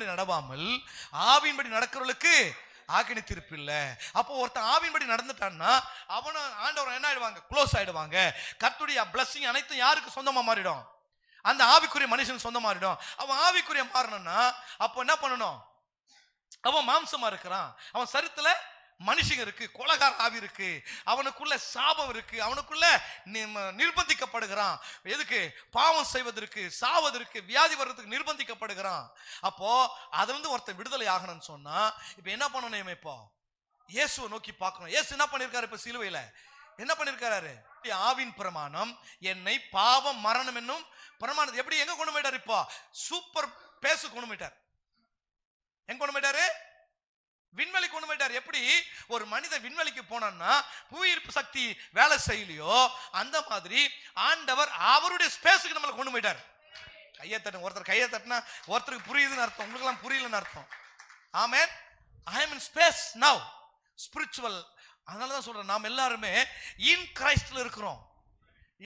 மாம்சத்தின்படி நடவாமல் ஆவியின்படி நடக்கிறவர்களுக்கு ஆக்கினி தீர்ப்பு இல்லை. அப்போ ஒருத்தன் ஆவியின்படி நடந்துட்டான்னா அவனை ஆண்டவர் என்ன ஆயிடுவாங்க, க்ளோஸ் ஆயிடுவாங்க. கர்த்தருடைய பிளஸிங் அனைத்தும் யாருக்கு சொந்தமா மாறிடும், அந்த ஆவிக்குரிய மனுஷன் சொந்தமா மாறிடும். அவன் ஆவிக்குரிய மாறணும்னா அப்போ என்ன பண்ணணும், அவன் மாம்சமா இருக்கிறான், அவன் சரீரத்துல மனுஷங்க இருக்கு, கொலகார ஆவி இருக்கு, அவனுக்குள்ள சாபம் இருக்கு, அவனுக்குள்ள நிர்பந்திக்கப்படுகிறான். எதுக்கு, பாவம் செய்வதற்கு, சாவதற்கு, வியாதி வர்றதுக்கு நிர்பந்திக்கப்படுகிறான். அப்போ அதுல இருந்து ஒருத்தர் விடுதலை ஆகணும்னு சொன்னா இப்ப என்ன பண்ணணும், இப்போ இயேசுவை நோக்கி பார்க்கணும். இயேசு என்ன பண்ணிருக்காரு, இப்ப சிலுவையில என்ன பண்ணிருக்காரு, ஆவின் பிரமாணம் என்னை பாவம் மரணம் என்னும் பிரமாணம் எப்படி எங்க கொண்டு போயிட்டாரு, இப்போ சூப்பர் பேசு கொண்டு போயிட்டார். எங்க கொண்டு போயிட்டாரு, விண்வெளி கொண்டு போயிட்டார். எப்படி ஒரு மனித விண்வெளிக்கு போனான்னா புவியீர்ப்பு சக்தி வேலை செய்யலையோ அந்த மாதிரி ஆண்டவர் அவருடைய ஸ்பேஸுக்கு நம்மளை கொண்டு போயிட்டார். கையை தட்டு, ஒருத்தர் கையை தட்டினா ஒருத்தருக்கு புரியுதுன்னு அர்த்தம், உங்களுக்கு எல்லாம் புரியலன்னு அர்த்தம். ஆமென். ஐ அம் இன் ஸ்பேஸ் நவ், ஸ்பிரிச்சுவல். அதனாலதான் சொல்றேன், நாம் எல்லாருமே இன் கிரைஸ்ட்ல இருக்கிறோம்.